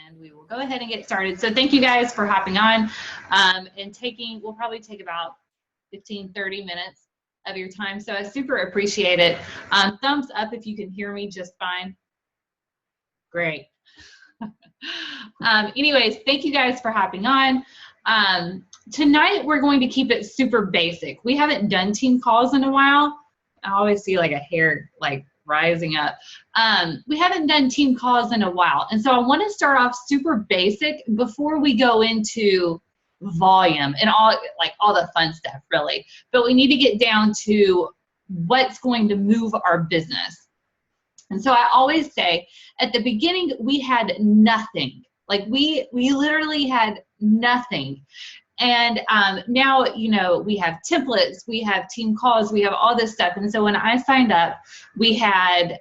And we will go ahead and get started. So thank you guys for hopping on and we'll probably take about 15-30 minutes of your time. So I super appreciate it. Thumbs up if you can hear me just fine. Great. Anyways, thank you guys for hopping on. Tonight we're going to keep it super basic. We haven't done team calls in a while. I always see like a hair like rising up. We haven't done team calls in a while. And so I want to start off super basic before we go into volume and all the fun stuff really. But we need to get down to what's going to move our business. And so I always say at the beginning, we had nothing. Like we literally had nothing. And now, you know, we have templates, we have team calls, we have all this stuff. And so when I signed up, we had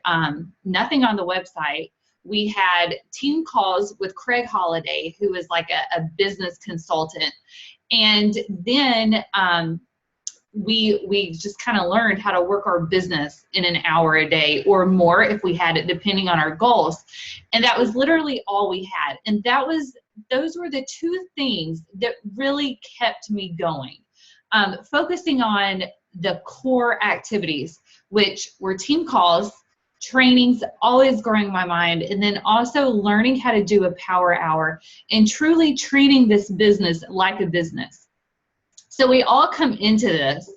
nothing on the website. We had team calls with Craig Holiday, who is like a business consultant. And then we just kind of learned how to work our business in an hour a day or more if we had it, depending on our goals. And that was literally all we had. And those were the two things that really kept me going. Focusing on the core activities, which were team calls, trainings, always growing my mind, and then also learning how to do a power hour and truly treating this business like a business. So we all come into this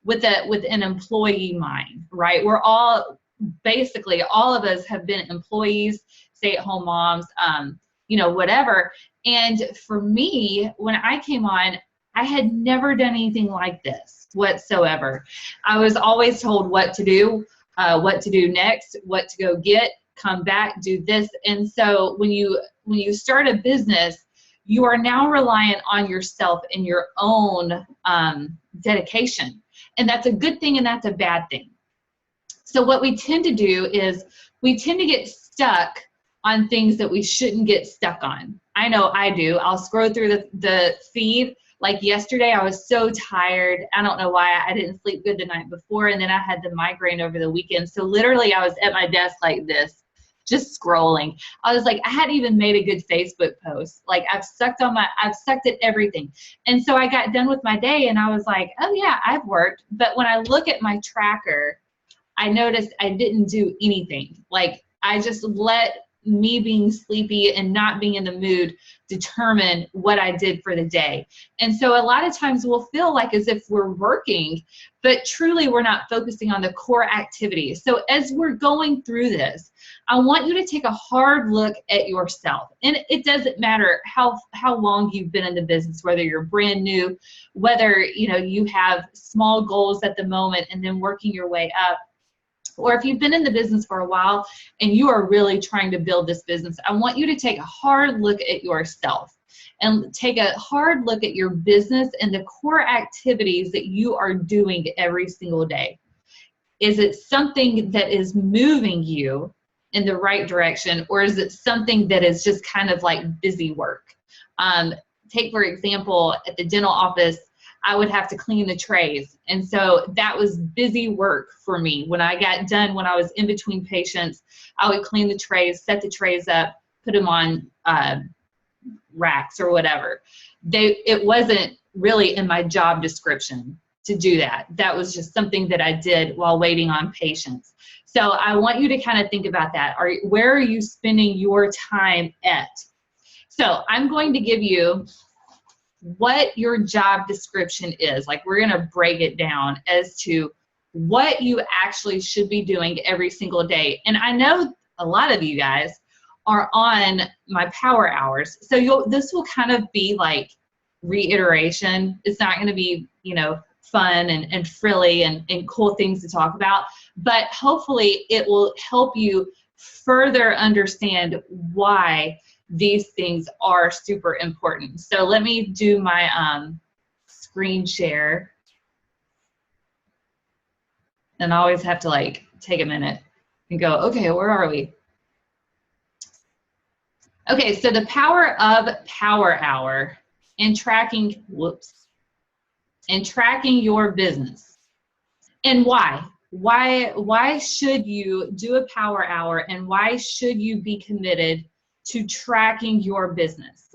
with an employee mind, right? We're all, basically all of us have been employees, stay-at-home moms, you know, whatever. And for me, when I came on, I had never done anything like this whatsoever. I was always told what to do next, what to go get, come back, do this. And so when you start a business, you are now reliant on yourself and your own dedication. And that's a good thing and that's a bad thing. So what we tend to do is we tend to get stuck on things that we shouldn't get stuck on. I know I do. I'll scroll through the feed. Like yesterday, I was so tired. I don't know why. I didn't sleep good the night before, and then I had the migraine over the weekend. So literally, I was at my desk like this, just scrolling. I was like, I hadn't even made a good Facebook post. Like I've sucked at everything. And so I got done with my day, and I was like, oh yeah, I've worked. But when I look at my tracker, I noticed I didn't do anything. Like I just let me being sleepy and not being in the mood determine what I did for the day. And so a lot of times we'll feel like as if we're working, but truly we're not focusing on the core activities. So as we're going through this, I want you to take a hard look at yourself. And it doesn't matter how long you've been in the business, whether you're brand new, whether you have small goals at the moment and then working your way up. Or if you've been in the business for a while and you are really trying to build this business, I want you to take a hard look at yourself and take a hard look at your business and the core activities that you are doing every single day. Is it something that is moving you in the right direction, or is it something that is just kind of like busy work? Take, for example, at the dental office, I would have to clean the trays. And so that was busy work for me. When I got done, when I was in between patients, I would clean the trays, set the trays up, put them on racks or whatever. It wasn't really in my job description to do that. That was just something that I did while waiting on patients. So I want you to kind of think about that. Where are you spending your time at? So I'm going to give you what your job description is. Like we're going to break it down as to what you actually should be doing every single day. And I know a lot of you guys are on my power hours. So this will kind of be like reiteration. It's not going to be, fun and frilly and cool things to talk about, but hopefully it will help you further understand why these things are super important. So let me do my screen share. And I always have to like take a minute and go, okay, where are we? Okay, so the power of Power Hour and tracking, and tracking your business. And why? Why should you do a power hour, and why should you be committed to tracking your business.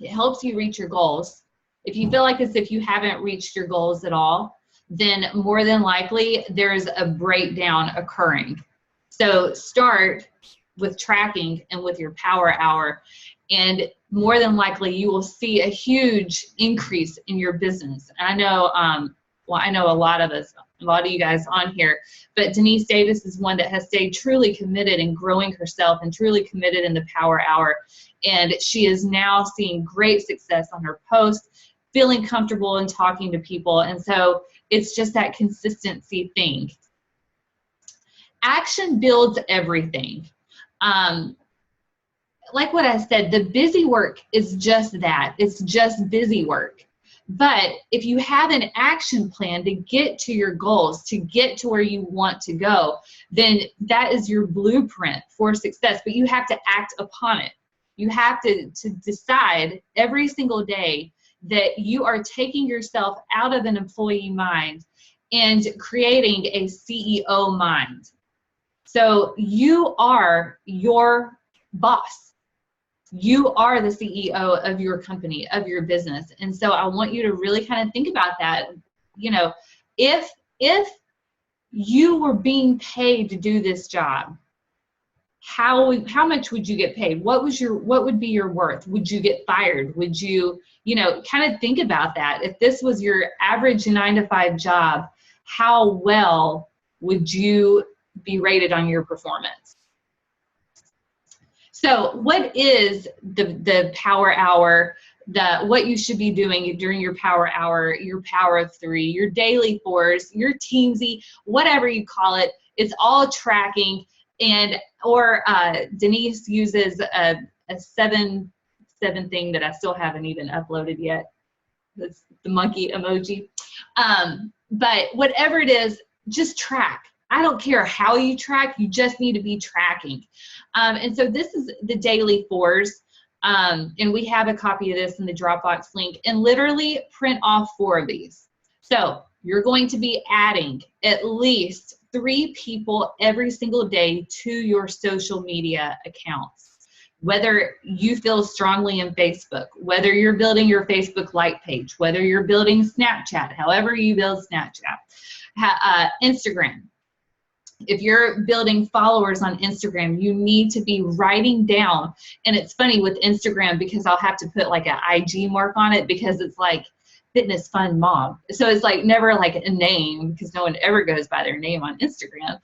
It helps you reach your goals. If you feel like as if you haven't reached your goals at all, then more than likely there's a breakdown occurring. So start with tracking and with your power hour, and more than likely you will see a huge increase in your business. And I know, well, I know a lot of you guys on here, but Denise Davis is one that has stayed truly committed in growing herself and truly committed in the power hour. And she is now seeing great success on her posts, feeling comfortable in talking to people. And so it's just that consistency thing. Action builds everything. Like what I said, the busy work is just that. It's just busy work. But if you have an action plan to get to your goals, to get to where you want to go, then that is your blueprint for success. But you have to act upon it. You have to decide every single day that you are taking yourself out of an employee mind and creating a CEO mind. So you are your boss. You are the CEO of your company, of your business. And so I want you to really kind of think about that. You know, if you were being paid to do this job, how much would you get paid? What would be your worth? Would you get fired? Would you, kind of think about that. If this was your average 9-to-5 job, how well would you be rated on your performance? So what is the power hour, what you should be doing during your power hour, your power of 3, your daily 4s, your teamsy, whatever you call it? It's all tracking. Or Denise uses a 7 thing that I still haven't even uploaded yet. That's the monkey emoji. But whatever it is, just track. I don't care how you track, you just need to be tracking. And so this is the daily 4s. And we have a copy of this in the Dropbox link, and literally print off 4 of these. So you're going to be adding at least 3 people every single day to your social media accounts. Whether you feel strongly in Facebook, whether you're building your Facebook like page, whether you're building Snapchat, however you build Snapchat, Instagram. If you're building followers on Instagram, you need to be writing down. And it's funny with Instagram because I'll have to put like an IG mark on it because it's like fitness fun mom. So it's like never like a name because no one ever goes by their name on Instagram.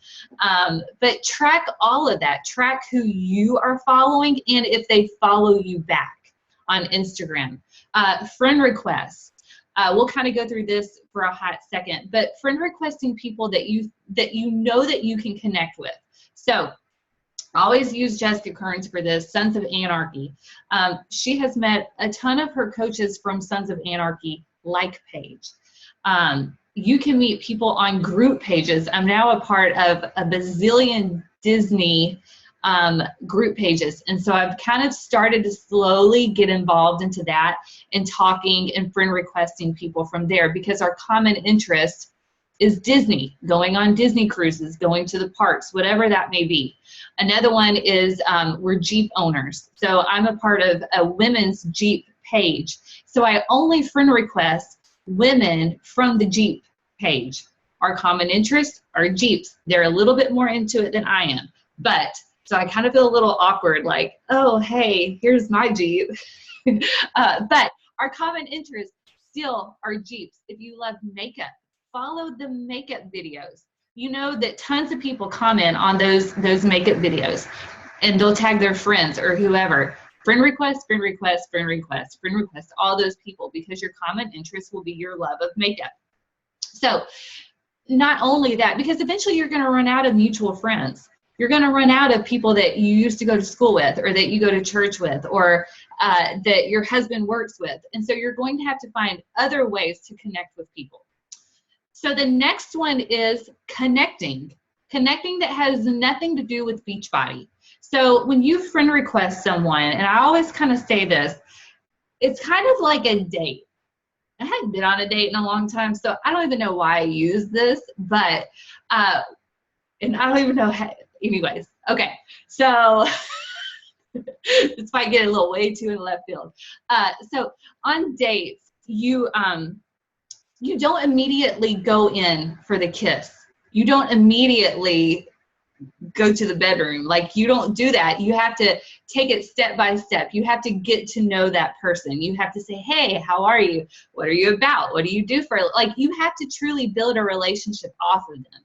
But track all of that. Track who you are following and if they follow you back on Instagram. Friend requests. We'll kind of go through this for a hot second, but friend requesting people that you know that you can connect with. So always use Jessica Kearns for this, Sons of Anarchy. She has met a ton of her coaches from Sons of Anarchy like page. You can meet people on group pages. I'm now a part of a bazillion Disney group pages. And so I've kind of started to slowly get involved into that and talking and friend requesting people from there because our common interest is Disney, going on Disney cruises, going to the parks, whatever that may be. Another one is we're Jeep owners. So I'm a part of a women's Jeep page. So I only friend request women from the Jeep page. Our common interests are Jeeps. They're a little bit more into it than I am. But so I kind of feel a little awkward, like, oh, hey, here's my Jeep. But our common interests still are Jeeps. If you love makeup, follow the makeup videos. You know that tons of people comment on those makeup videos, and they'll tag their friends or whoever. Friend request, friend request, friend request, friend request, all those people, because your common interest will be your love of makeup. So not only that, because eventually you're going to run out of mutual friends. You're going to run out of people that you used to go to school with or that you go to church with or that your husband works with. And so you're going to have to find other ways to connect with people. So the next one is connecting. Connecting that has nothing to do with Beachbody. So when you friend request someone, and I always kind of say this, it's kind of like a date. I hadn't been on a date in a long time, so I don't even know why I use this, but, and I don't even know how. Anyways, okay, so This might get a little way too in left field. So on dates, you don't immediately go in for the kiss. You don't immediately go to the bedroom. Like, you don't do that. You have to take it step by step. You have to get to know that person. You have to say, hey, how are you? What are you about? What do you do for, like, you have to truly build a relationship off of them.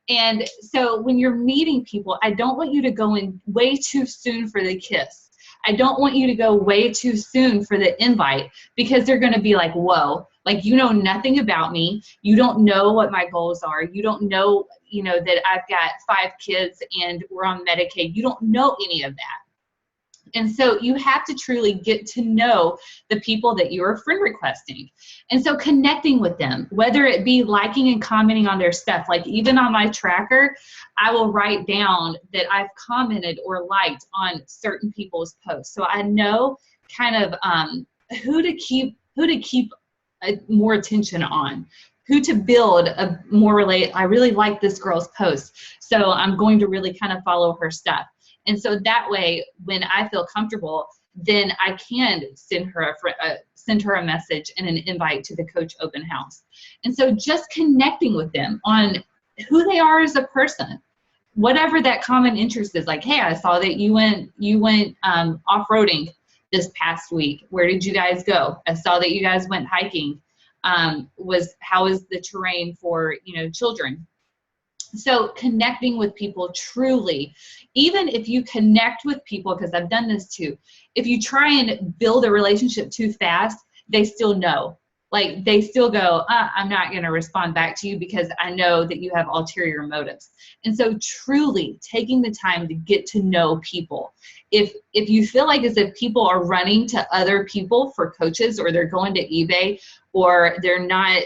And so when you're meeting people, I don't want you to go in way too soon for the kiss. I don't want you to go way too soon for the invite, because they're going to be like, whoa, like, you know nothing about me. You don't know what my goals are. You don't know, that I've got 5 kids and we're on Medicaid. You don't know any of that. And so you have to truly get to know the people that you're friend requesting. And so connecting with them, whether it be liking and commenting on their stuff, like even on my tracker, I will write down that I've commented or liked on certain people's posts. So I know kind of who to keep more attention on, who to build a more I really like this girl's post, so I'm going to really kind of follow her stuff. And so that way, when I feel comfortable, then I can send her a message and an invite to the Coach Open House. And so just connecting with them on who they are as a person, whatever that common interest is. Like, hey, I saw that you went off-roading this past week. Where did you guys go? I saw that you guys went hiking. How is the terrain for, children? So connecting with people truly, even if you connect with people, because I've done this too, if you try and build a relationship too fast, they still know. Like, they still go, I'm not going to respond back to you because I know that you have ulterior motives. And so truly taking the time to get to know people. If you feel like as if people are running to other people for coaches, or they're going to eBay, or they're not,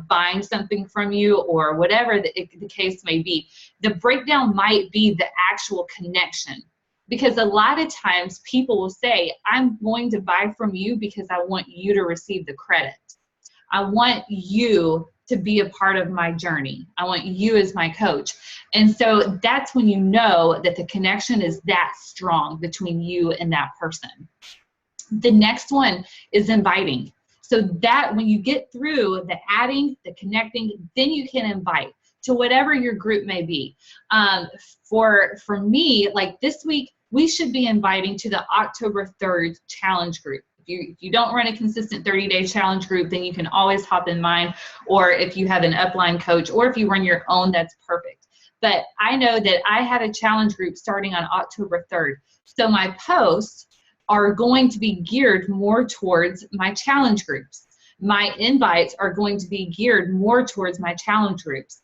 buying something from you, or whatever the case may be, the breakdown might be the actual connection. Because a lot of times people will say, I'm going to buy from you because I want you to receive the credit. I want you to be a part of my journey. I want you as my coach. And so that's when you know that the connection is that strong between you and that person. The next one is inviting. So that when you get through the adding, the connecting, then you can invite to whatever your group may be. For me, like this week, we should be inviting to the October 3rd challenge group. If you don't run a consistent 30-day challenge group, then you can always hop in mine, or if you have an upline coach, or if you run your own, that's perfect. But I know that I have a challenge group starting on October 3rd. So my posts are going to be geared more towards my challenge groups. My invites are going to be geared more towards my challenge groups.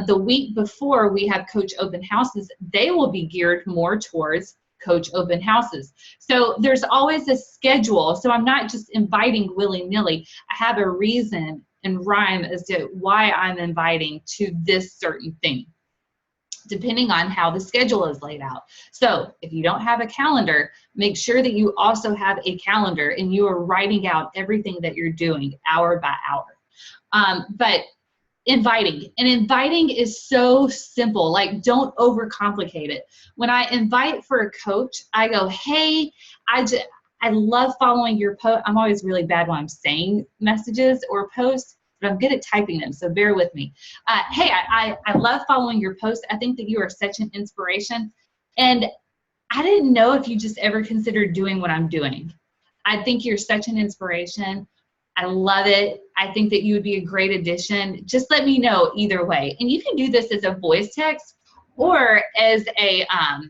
The week before we have Coach Open Houses, they will be geared more towards Coach Open Houses. So there's always a schedule. So I'm not just inviting willy-nilly. I have a reason and rhyme as to why I'm inviting to this certain thing, depending on how the schedule is laid out. So if you don't have a calendar, make sure that you also have a calendar and you are writing out everything that you're doing hour by hour. But inviting is so simple. Like, don't overcomplicate it. When I invite for a coach, I go, hey, I love following your post. I'm always really bad when I'm saying messages or posts, but I'm good at typing them, so bear with me. Hey, I love following your posts. I think that you are such an inspiration. And I didn't know if you just ever considered doing what I'm doing. I think you're such an inspiration. I love it. I think that you would be a great addition. Just let me know either way. And you can do this as a voice text, or as a, I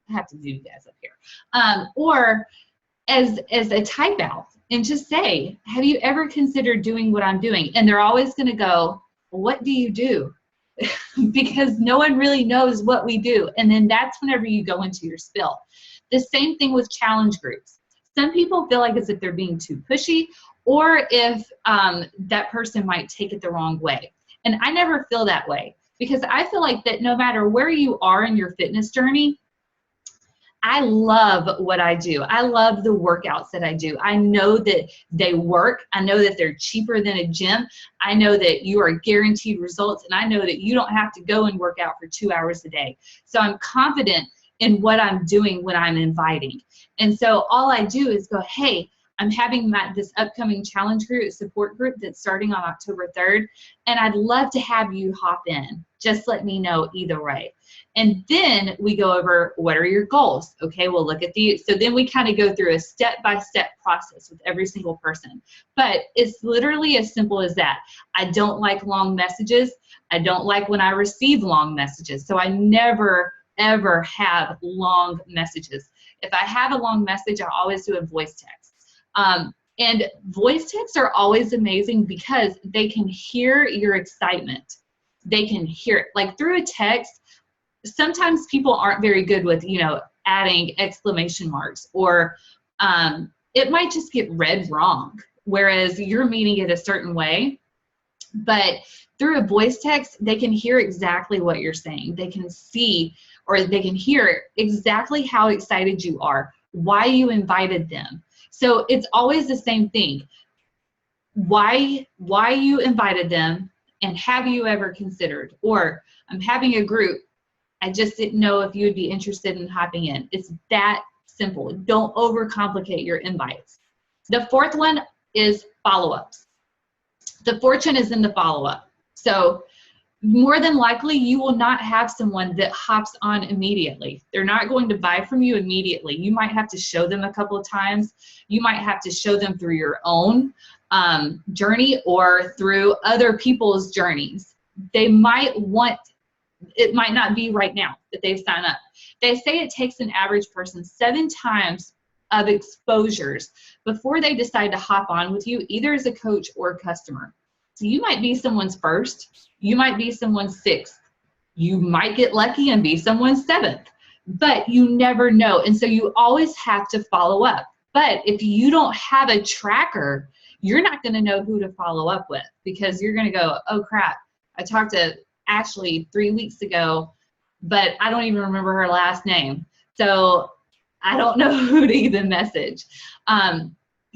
have to do you guys up here, or as a type out, and just say, have you ever considered doing what I'm doing? And they're always going to go, what do you do? Because no one really knows what we do. And then that's whenever you go into your spill. The same thing with challenge groups. Some people feel like as if they're being too pushy, or if that person might take it the wrong way. And I never feel that way, because I feel like that no matter where you are in your fitness journey, I love what I do. I love the workouts that I do. I know that they work. I know that they're cheaper than a gym. I know that you are guaranteed results, and I know that you don't have to go and work out for 2 hours a day. So I'm confident in what I'm doing when I'm inviting. And so all I do is go, hey, I'm having this upcoming challenge group, support group that's starting on October 3rd, and I'd love to have you hop in. Just let me know either way. And then we go over, what are your goals? Okay, we'll look at so then we kind of go through a step-by-step process with every single person. But it's literally as simple as that. I don't like long messages. I don't like when I receive long messages. So I never, ever have long messages. If I have a long message, I always do a voice text. And voice texts are always amazing because they can hear your excitement. They can hear it. Like through a text, sometimes people aren't very good with, adding exclamation marks, or it might just get read wrong, whereas you're meaning it a certain way. But through a voice text, they can hear exactly what you're saying. They can see, or they can hear exactly how excited you are, why you invited them. So it's always the same thing. Why you invited them, and have you ever considered? Or I'm having a group. I just didn't know if you would be interested in hopping in. It's that simple. Don't overcomplicate your invites. The fourth one is follow-ups. The fortune is in the follow-up. So more than likely, you will not have someone that hops on immediately. They're not going to buy from you immediately. You might have to show them a couple of times. You might have to show them through your own journey or through other people's journeys. They might want, it might not be right now that they've signed up. They say it takes an average person 7 times of exposures before they decide to hop on with you, either as a coach or a customer. So you might be someone's first, you might be someone's 6th, you might get lucky and be someone's 7th, but you never know. And so you always have to follow up. But if you don't have a tracker, you're not going to know who to follow up with, because you're going to go, oh crap, I talked to Ashley 3 weeks ago, but I don't even remember her last name. So I don't know who to even message.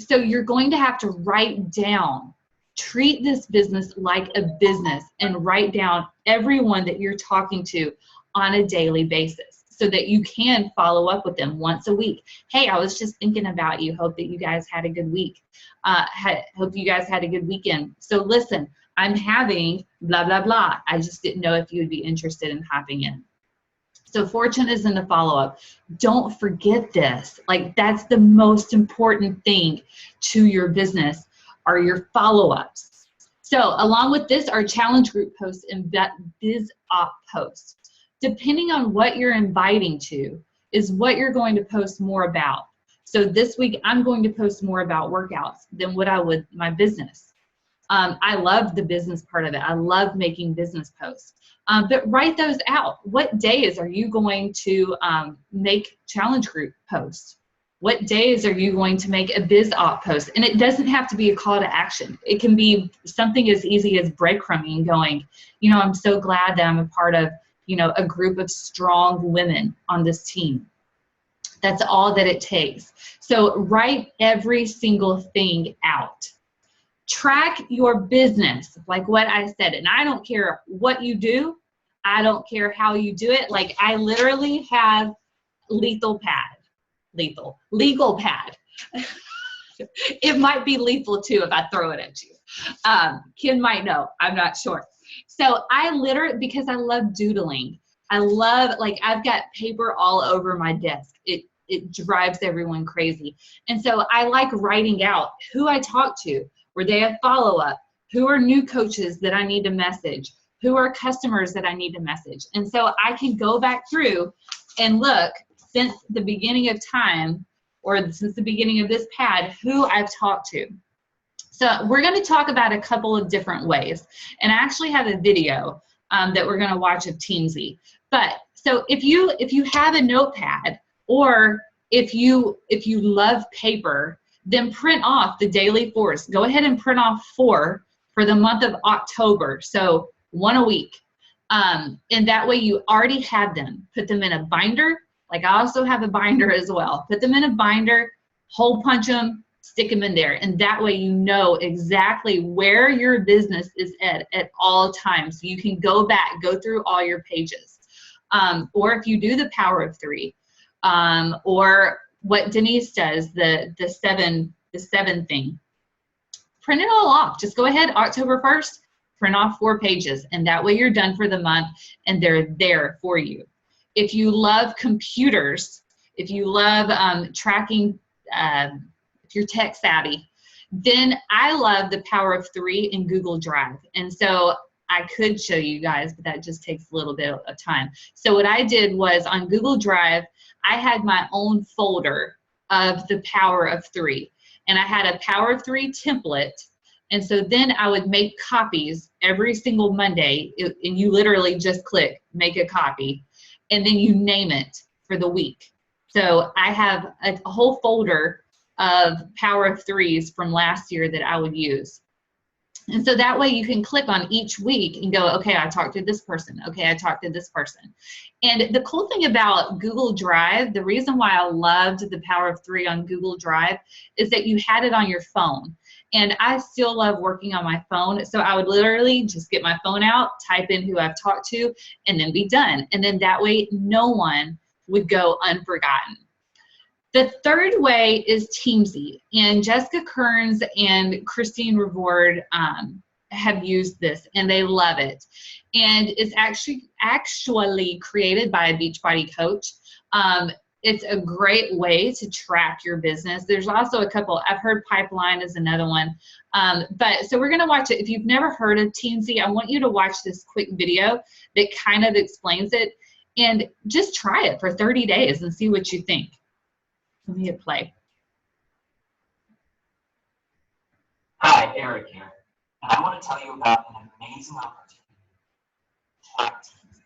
So you're going to have to write down, treat this business like a business, and write down everyone that you're talking to on a daily basis so that you can follow up with them once a week. Hey, I was just thinking about you. Hope that you guys had a good week. Hope you guys had a good weekend. So listen, I'm having blah, blah, blah. I just didn't know if you would be interested in hopping in. So fortune is in the follow-up. Don't forget this. Like, that's the most important thing to your business, are your follow-ups. So along with this are challenge group posts and biz op posts. Depending on what you're inviting to is what you're going to post more about. So this week I'm going to post more about workouts than what I would my business. I love the business part of it. I love making business posts. But write those out. What days are you going to make challenge group posts? What days are you going to make a biz op post? And it doesn't have to be a call to action. It can be something as easy as breadcrumbing and going, I'm so glad that I'm a part of, a group of strong women on this team. That's all that it takes. So write every single thing out. Track your business, like what I said, and I don't care what you do. I don't care how you do it. Like, I literally have legal pad. It might be lethal too if I throw it at you. Ken might know, I'm not sure. So I literally, because I love doodling, I've got paper all over my desk. It drives everyone crazy. And so I like writing out who I talk to. Were they a follow-up? Who are new coaches that I need to message? Who are customers that I need to message? And so I can go back through and look since the beginning of time, or since the beginning of this pad, who I've talked to. So we're going to talk about a couple of different ways. And I actually have a video that we're going to watch of Teamsy. But so if you have a notepad, or if you love paper, then print off the daily 4s. Go ahead and print off 4 for the month of October. So 1 a week. And that way you already have them. Put them in a binder. Like, I also have a binder as well. Put them in a binder, hole punch them, stick them in there. And that way you know exactly where your business is at all times. So you can go back, go through all your pages. Or if you do the power of three, or what Denise does, the seven thing, print it all off. Just go ahead, October 1st, print off 4 pages, and that way you're done for the month and they're there for you. If you love computers, if you love tracking, if you're tech savvy, then I love the power of 3 in Google Drive. And so I could show you guys, but that just takes a little bit of time. So what I did was on Google Drive, I had my own folder of the power of 3. And I had a power of 3 template. And so then I would make copies every single Monday. And you literally just click, make a copy. And then you name it for the week. So I have a whole folder of power of 3s from last year that I would use. And so that way you can click on each week and go, okay, I talked to this person. Okay, I talked to this person. And the cool thing about Google Drive, the reason why I loved the power of 3 on Google Drive is that you had it on your phone. And I still love working on my phone. So I would literally just get my phone out, type in who I've talked to, and then be done. And then that way no one would go unforgotten. The third way is Teamzy, and Jessica Kearns and Christine Revord have used this, and they love it. And it's actually created by a Beachbody coach. It's a great way to track your business. There's also a couple, I've heard Pipeline is another one. But so we're gonna watch it. If you've never heard of Teamzy, I want you to watch this quick video that kind of explains it, and just try it for 30 days and see what you think. Let me hit play. Hi, Eric here, and I want to tell you about an amazing opportunity to track Teamzy.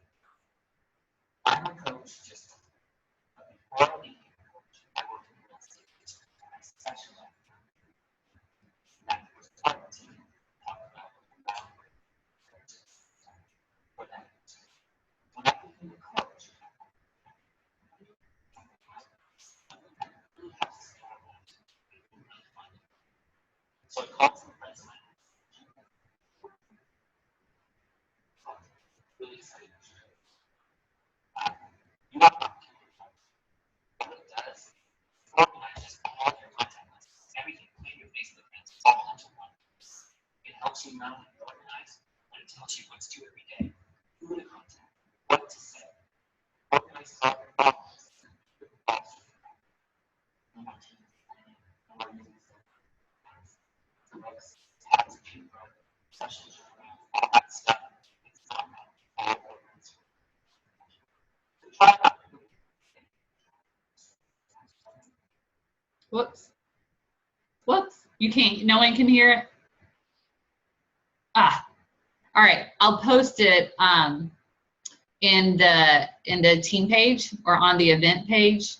I'm a coach just but before I became a coach, I worked in real estate, and I specialized in that. Was part of the team talk about the boundary for that. When I became a coach, so it calls the president. Really excited to share. You have what it does is organizes all your content lists, everything, including your Facebook friends, all into one. It helps you not only organize, but it tells you what to do every day, who to contact, what to say, organize all your followers. No more teams, no more using books, tabs, sessions, all that stuff. It's not all organized. Try that. Whoops. Whoops. You can't, no one can hear it? Ah, all right. I'll post it in the team page or on the event page.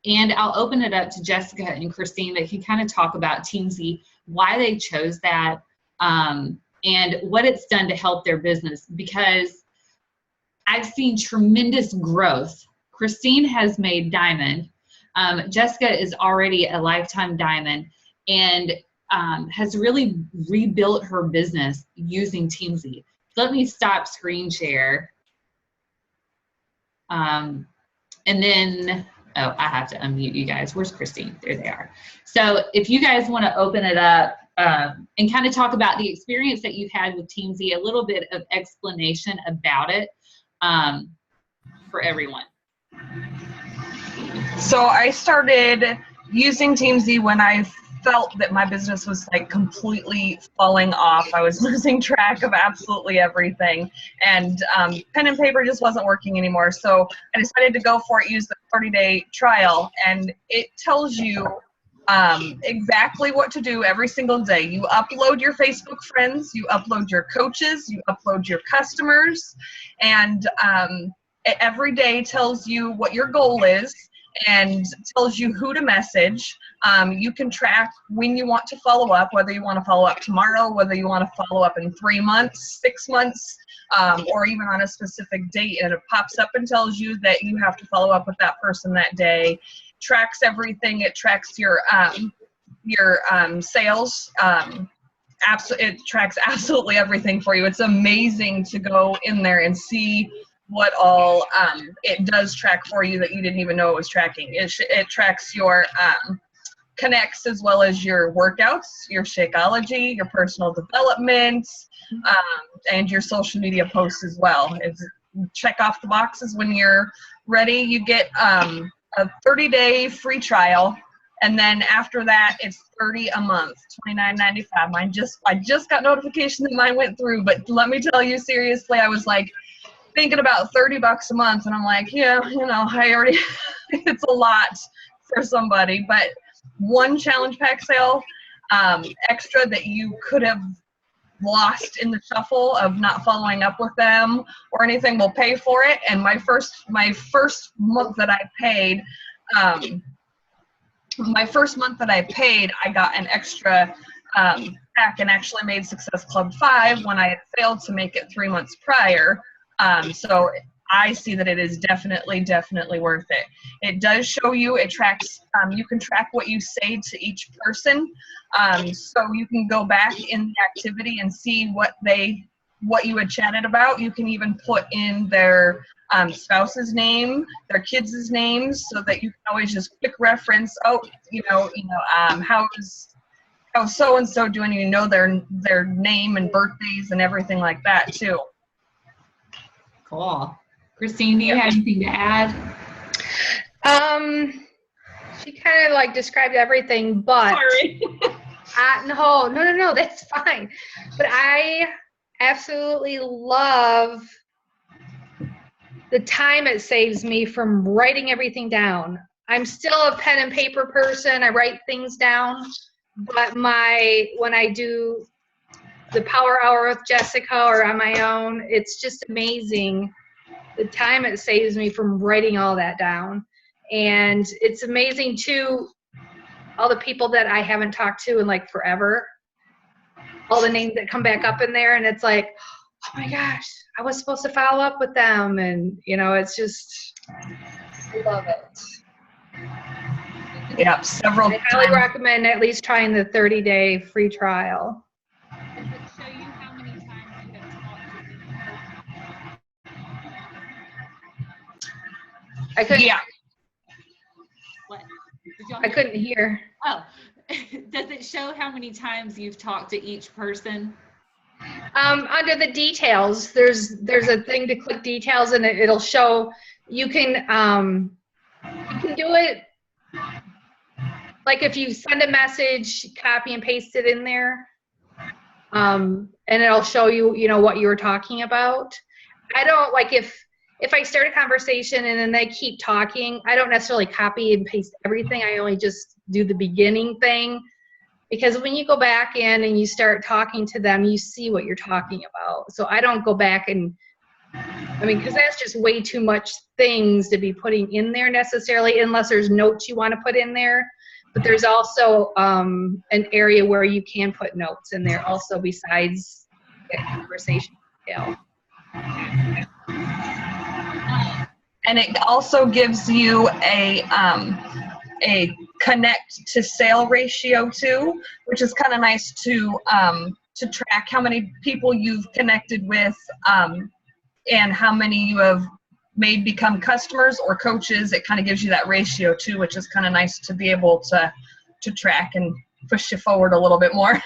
And I'll open it up to Jessica and Christine that can kind of talk about Teamzy, why they chose that, and what it's done to help their business, because I've seen tremendous growth. Christine has made diamond. Jessica is already a lifetime diamond and has really rebuilt her business using Teamzy. So let me stop screen share. And then, oh, I have to unmute you guys. Where's Christine? There they are. So if you guys want to open it up and kind of talk about the experience that you've had with Teamzy, a little bit of explanation about it for everyone. So I started using Teamzy when I felt that my business was like completely falling off. I was losing track of absolutely everything, and pen and paper just wasn't working anymore. So I decided to go for it, use the 30-day trial, and it tells you exactly what to do every single day. You upload your Facebook friends, you upload your coaches, you upload your customers, and every day tells you what your goal is and tells you who to message. You can track when you want to follow up, whether you want to follow up tomorrow, whether you want to follow up in 3 months, 6 months, or even on a specific date, and it pops up and tells you that you have to follow up with that person that day. Tracks everything. It tracks your sales. It tracks absolutely everything for you. It's amazing to go in there and see what all it does track for you that you didn't even know it was tracking. It tracks your connects as well as your workouts, your Shakeology, your personal development, and your social media posts as well. It's check off the boxes when you're ready. You get a 30-day free trial, and then after that it's $30 a month, $29.95. I just got notification that mine went through, but let me tell you seriously, I was like thinking about $30 a month, and I'm like, yeah, I already it's a lot for somebody, but one challenge pack sale extra that you could have lost in the shuffle of not following up with them or anything will pay for it. And my first month that I paid, I got an extra pack and actually made Success Club 5 when I had failed to make it 3 months prior. So I see that it is definitely worth it. It does show you, it tracks, you can track what you say to each person. So you can go back in the activity and see what you had chatted about. You can even put in their spouse's name, their kids' names, so that you can always just quick reference, how's so-and-so doing, their name and birthdays and everything like that too. Cool. Christine, do you have anything to add? She kind of like described everything, but Sorry. No, that's fine. But I absolutely love the time it saves me from writing everything down. I'm still a pen and paper person. I write things down, but when I do the Power Hour with Jessica or on my own, it's just amazing the time it saves me from writing all that down. And it's amazing too, all the people that I haven't talked to in like forever, all the names that come back up in there, and it's like, oh my gosh, I was supposed to follow up with them. And it's just, I love it. Yeah, several I highly recommend at least trying the 30-day free trial. Does it show you how many times you have talked to them? I couldn't. Yeah. What? Did y'all I couldn't hear. Oh, does it show how many times you've talked to each person? Under the details, there's a thing to click details, and it'll show. You can do it like if you send a message, copy and paste it in there, and it'll show you what you were talking about. I don't like if I start a conversation and then they keep talking, I don't necessarily copy and paste everything. I only just do the beginning thing, because when you go back in and you start talking to them, you see what you're talking about. So I don't go back because that's just way too much things to be putting in there necessarily, unless there's notes you want to put in there. But there's also an area where you can put notes in there also besides that conversation detail. And it also gives you a connect to sale ratio too, which is kind of nice to track how many people you've connected with and how many you have made become customers or coaches. It kind of gives you that ratio too, which is kind of nice to be able to track and push you forward a little bit more.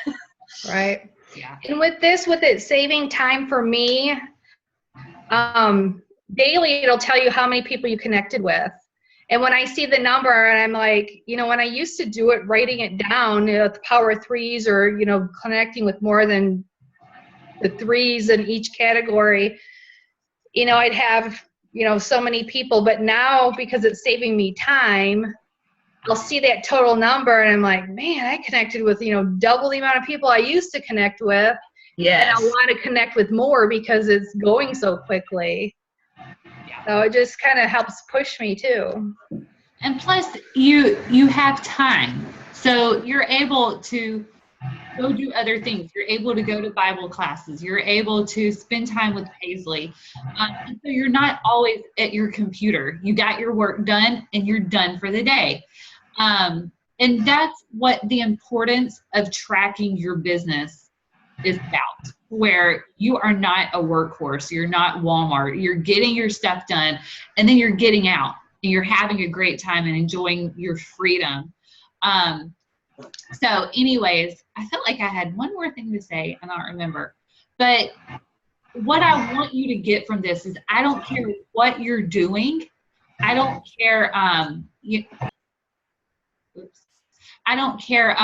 Right. Yeah. And with it saving time for me, daily it'll tell you how many people you connected with. And when I see the number and I'm like, when I used to do it, writing it down, the power of threes or, connecting with more than the threes in each category, I'd have, so many people. But now, because it's saving me time, I'll see that total number and I'm like, man, I connected with, double the amount of people I used to connect with. Yes. And I want to connect with more because it's going so quickly. So it just kind of helps push me too. And plus, you have time. So you're able to go do other things. You're able to go to Bible classes. You're able to spend time with Paisley. And so you're not always at your computer. You got your work done and you're done for the day. And that's what the importance of tracking your business is about where you are not a workhorse. You're not Walmart. You're getting your stuff done, and then you're getting out and you're having a great time and enjoying your freedom. So anyways, I felt like I had one more thing to say. I don't remember. But what I want you to get from this is I don't care what you're doing. I don't care, I don't care,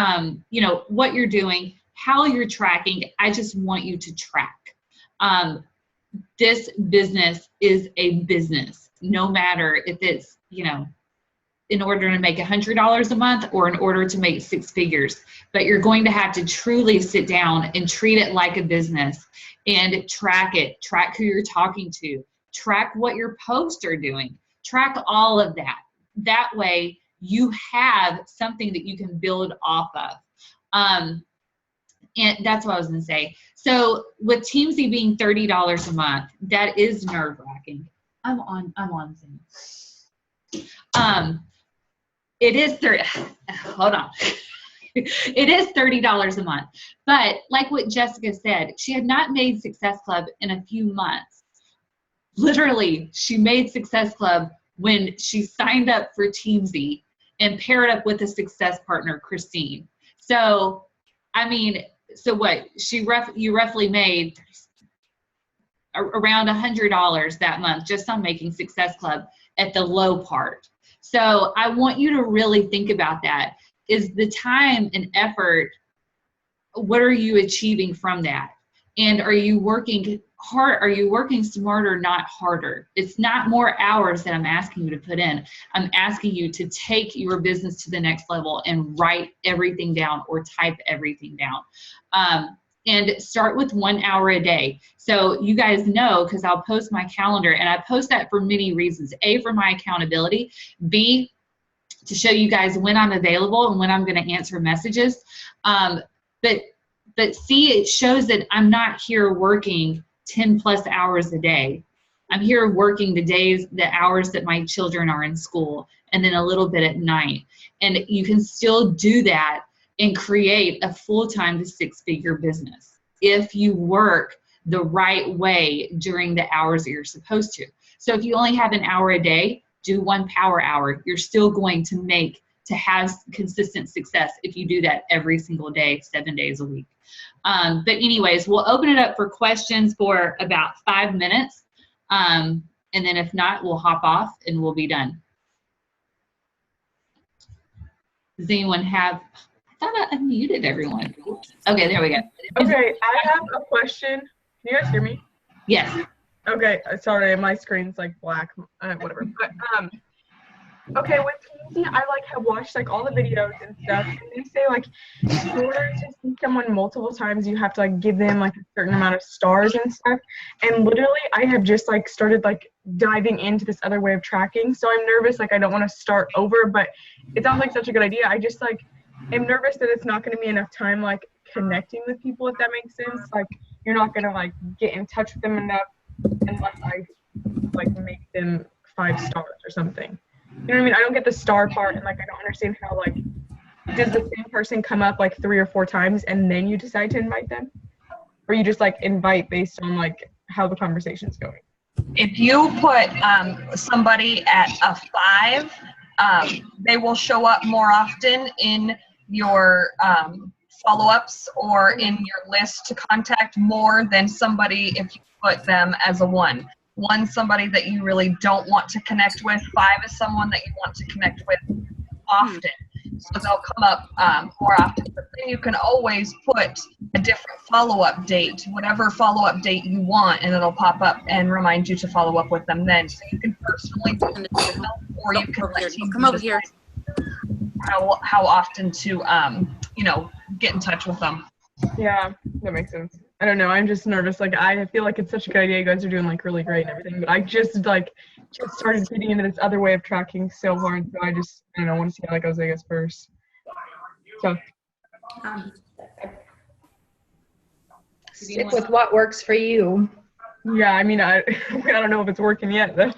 what you're doing, how you're tracking. I just want you to track. This business is a business, no matter if it's, in order to make $100 a month or in order to make 6 figures. But you're going to have to truly sit down and treat it like a business and track it, track who you're talking to, track what your posts are doing, track all of that. That way you have something that you can build off of. And that's what I was gonna say. So with Teamzy being $30 a month, that is nerve-wracking. I'm on Zoom. It is hold on. It is $30 a month. But like what Jessica said, she had not made Success Club in a few months. Literally, she made Success Club when she signed up for Teamzy and paired up with a success partner, Christine. So, what? You roughly made around $100 that month just on making Success Club at the low part. So I want you to really think about that. Is the time and effort, what are you achieving from that? And are you working hard? Are you working smarter, not harder? It's not more hours that I'm asking you to put in. I'm asking you to take your business to the next level and write everything down or type everything down. And start with 1 hour a day. So you guys know, because I'll post my calendar, and I post that for many reasons. A, for my accountability. B, to show you guys when I'm available and when I'm going to answer messages. But C, it shows that I'm not here working 10 plus hours a day. I'm here working the hours that my children are in school, and then a little bit at night. And you can still do that and create a full-time to 6-figure business if you work the right way during the hours that you're supposed to. So if you only have an hour a day, do 1 power hour. You're still going to have consistent success if you do that every single day, 7 days a week. But anyways, we'll open it up for questions for about 5 minutes. And then if not, we'll hop off and we'll be done. Does anyone have... I thought I unmuted everyone. Okay, there we go. Okay, I have a question. Can you guys hear me? Yes. Okay, sorry, my screen's like black, whatever. But okay, with Teamzy, I have watched all the videos and stuff, and they say in order to see someone multiple times, you have to give them a certain amount of stars and stuff. And literally, I have just started diving into this other way of tracking. So I'm nervous, I don't want to start over, but it sounds like such a good idea. I just I'm nervous that it's not going to be enough time connecting with people, if that makes sense. You're not going to get in touch with them enough unless I make them 5 stars or something. You know what I mean? I don't get the star part, and I don't understand how does the same person come up 3 or 4 times and then you decide to invite them, or you just invite based on how the conversation's going? If you put somebody at a 5, they will show up more often in your follow-ups or in your list to contact more than somebody if you put them as a 1. 1's somebody that you really don't want to connect with. 5 is someone that you want to connect with often. So they'll come up more often. But then you can always put a different follow-up date, whatever follow-up date you want, and it'll pop up and remind you to follow up with them then. So you can personally or you can let you come over here. How often to get in touch with them. Yeah, that makes sense. I don't know. I'm just nervous. I feel it's such a good idea. You guys are doing really great and everything, but I just started getting into this other way of tracking so hard. So I don't know. I want to see how that goes, I guess, first. So. Stick with what works for you. Yeah, I don't know if it's working yet though.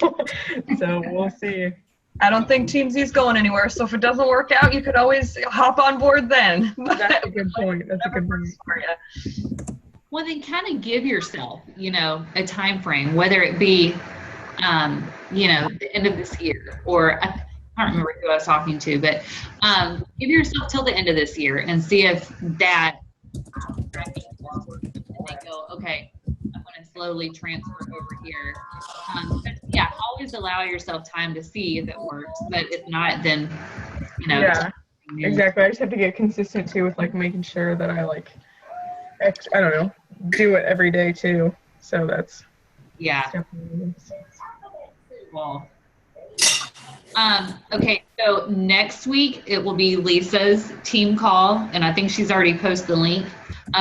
So we'll see. I don't think Teamzy's going anywhere, so if it doesn't work out, you could always hop on board then. That's a good point. That's a good point. Well, then kind of give yourself, a time frame, whether it be, the end of this year, or I can't remember who I was talking to, but give yourself till the end of this year and see if that and then go, okay, I'm going to slowly transfer over here. But yeah, always allow yourself time to see if it works, but if not, then, Yeah, exactly. I just have to get consistent too with like making sure that I like, I don't know, do it every day too. So that's Yeah. definitely. Well, okay, so next week it will be Lisa's team call, and I think she's already posted the link.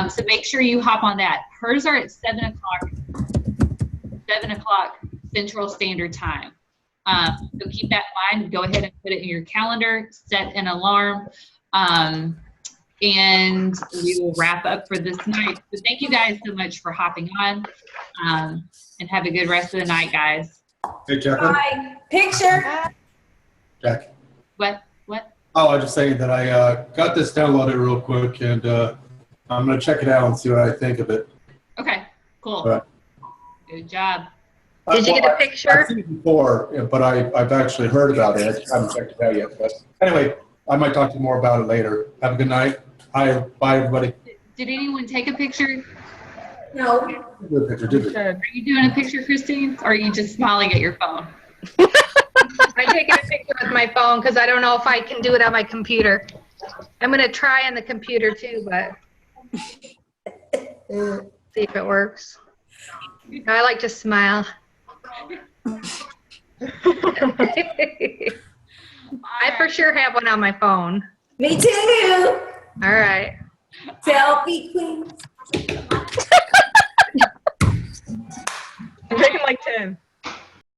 So make sure you hop on that. Hers are at 7 o'clock Central Standard Time. So keep that in mind. Go ahead and put it in your calendar, set an alarm, and we will wrap up for this night. So thank you guys so much for hopping on, and have a good rest of the night, guys. Hey, Jacqueline. Hi. Picture. Jack. What? Oh, I was just saying that I got this downloaded real quick, and I'm going to check it out and see what I think of it. Okay, cool. All right. Good job. Did you get a I've picture? seen it before, but I've actually heard about it. I just haven't checked it out yet. But anyway, I might talk to you more about it later. Have a good night. Bye, everybody. Did anyone take a picture? No. Good picture, did you? Are you doing a picture, Christine? Or are you just smiling at your phone? I'm taking a picture with my phone because I don't know if I can do it on my computer. I'm going to try on the computer too, but see if it works. I like to smile. I for sure have one on my phone. Me too. All right. Selfie queen. I'm taking like 10.